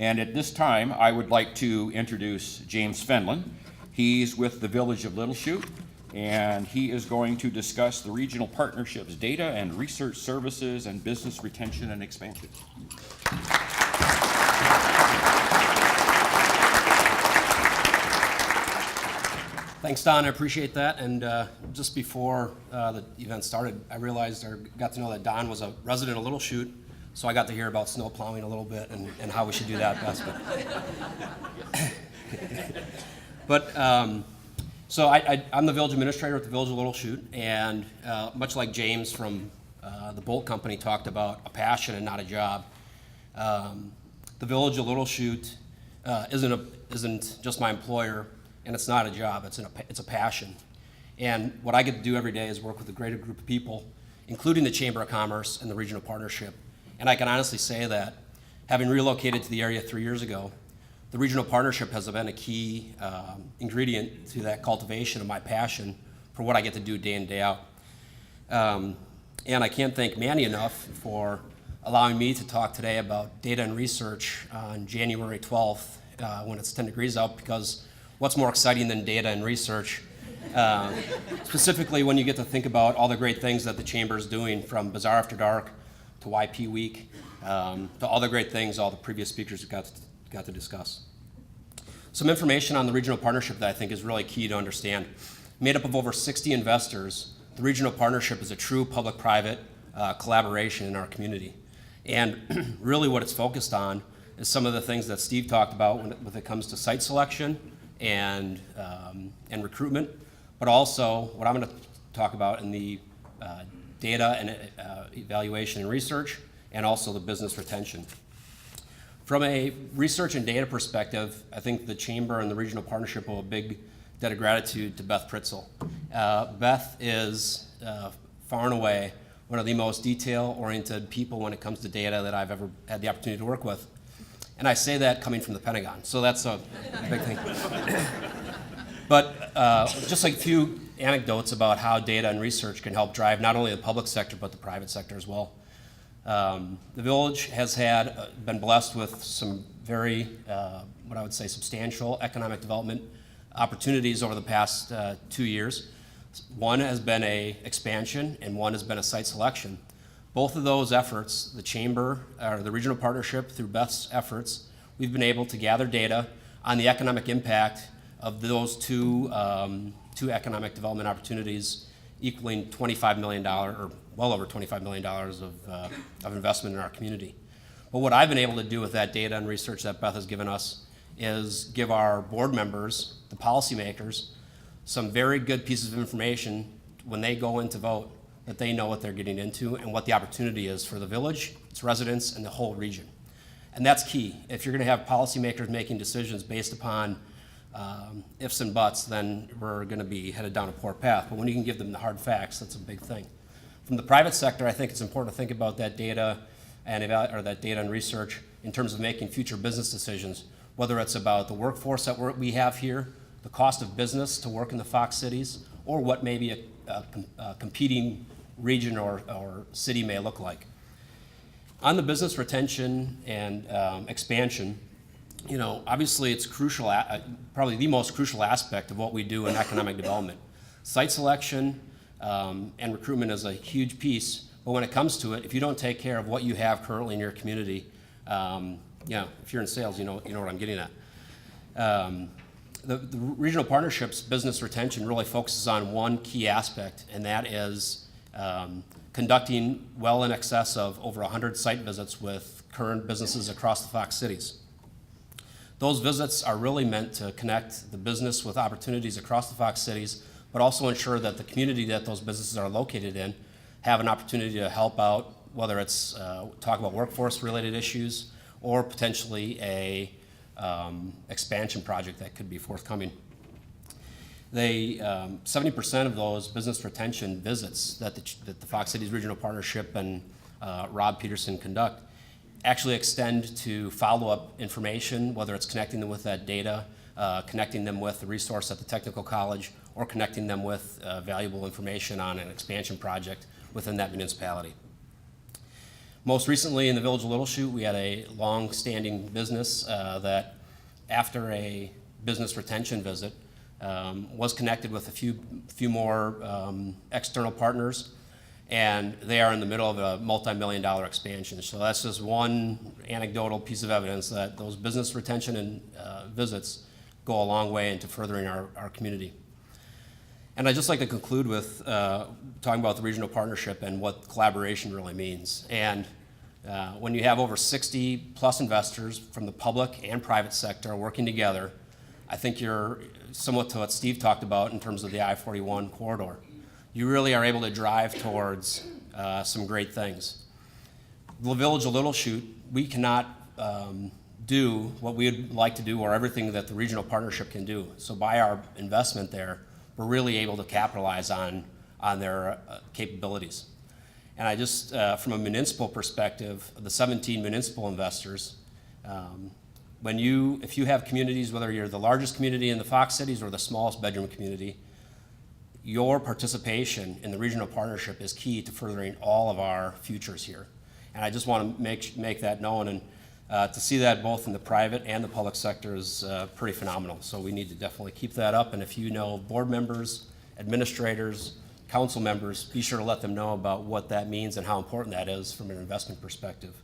And at this time, I would like to introduce James Fenlon. He's with the Village of Little Chute, and he is going to discuss the regional partnerships, data and research services, and business retention and expansion. Thanks, Don. I appreciate that. And just before the event started, I realized or got to know that Don was a resident of Little Chute, so I got to hear about snow plowing a little bit and how we should do that best. So I'm the village administrator at the Village of Little Chute, and much like James from the Bolt Company talked about a passion and not a job, the Village of Little Chute isn't just my employer, and it's not a job, it's a passion. And what I get to do every day is work with a greater group of people, including the Chamber of Commerce and the Regional Partnership. And I can honestly say that, having relocated to the area 3 years ago, the Regional Partnership has been a key ingredient to that cultivation of my passion for what I get to do day in, day out. And I can't thank Manny enough for allowing me to talk today about data and research on January 12th when it's 10 degrees out, because what's more exciting than data and research? Specifically when you get to think about all the great things that the Chamber is doing, from Bazaar After Dark to YP Week, to all the great things all the previous speakers got to discuss. Some information on the Regional Partnership that I think is really key to understand. Made up of over 60 investors, the Regional Partnership is a true public-private collaboration in our community. And really what it's focused on is some of the things that Steve talked about when it comes to site selection and recruitment, but also what I'm going to talk about in the data and evaluation and research, and also the business retention. From a research and data perspective, I think the Chamber and the Regional Partnership owe a big debt of gratitude to Beth Pritzel. Beth is far and away one of the most detail-oriented people when it comes to data that I've ever had the opportunity to work with. And I say that coming from the Pentagon, so that's a big thing. But just like a few anecdotes about how data and research can help drive not only the public sector, but the private sector as well. The village has been blessed with some very, what I would say, substantial economic development opportunities over the past 2 years. One has been an expansion, and one has been a site selection. Both of those efforts, the Chamber, or the Regional Partnership, through Beth's efforts, we've been able to gather data on the economic impact of those two economic development opportunities, equaling $25 million, or well over $25 million of investment in our community. But what I've been able to do with that data and research that Beth has given us is give our board members, the policymakers, some very good pieces of information when they go in to vote, that they know what they're getting into and what the opportunity is for the village, its residents, and the whole region. And that's key. If you're going to have policymakers making decisions based upon ifs and buts, then we're going to be headed down a poor path. But when you can give them the hard facts, that's a big thing. From the private sector, I think it's important to think about that data and research in terms of making future business decisions, whether it's about the workforce that we have here, the cost of business to work in the Fox cities, or what maybe a competing region or city may look like. On the business retention and expansion, obviously it's crucial, probably the most crucial aspect of what we do in economic development. Site selection and recruitment is a huge piece, but when it comes to it, if you don't take care of what you have currently in your community, if you're in sales, you know what I'm getting at. The Regional Partnership's business retention really focuses on one key aspect, and that is conducting well in excess of over 100 site visits with current businesses across the Fox cities. Those visits are really meant to connect the business with opportunities across the Fox cities, but also ensure that the community that those businesses are located in have an opportunity to help out, whether it's talk about workforce-related issues or potentially a expansion project that could be forthcoming. 70% of those business retention visits that the Fox Cities Regional Partnership and Rob Peterson conduct actually extend to follow-up information, whether it's connecting them with that data, connecting them with the resource at the technical college, or connecting them with valuable information on an expansion project within that municipality. Most recently in the Village of Little Chute, we had a long-standing business that after a business retention visit was connected with a few more external partners, and they are in the middle of a multi-million-dollar expansion. So that's just one anecdotal piece of evidence that those business retention and visits go a long way into furthering our community. And I'd just like to conclude with talking about the regional partnership and what collaboration really means. And when you have over 60 plus investors from the public and private sector working together, I think you're somewhat to what Steve talked about in terms of the I-41 corridor. You really are able to drive towards some great things. The Village of Little Chute, we cannot do what we would like to do or everything that the regional partnership can do. So by our investment there, we're really able to capitalize on their capabilities. And I just, from a municipal perspective, the 17 municipal investors, if you have communities, whether you're the largest community in the Fox cities or the smallest bedroom community, your participation in the regional partnership is key to furthering all of our futures here. And I just want to make that known, and to see that both in the private and the public sector is pretty phenomenal. So we need to definitely keep that up, and if you know board members, administrators, council members, be sure to let them know about what that means and how important that is from an investment perspective.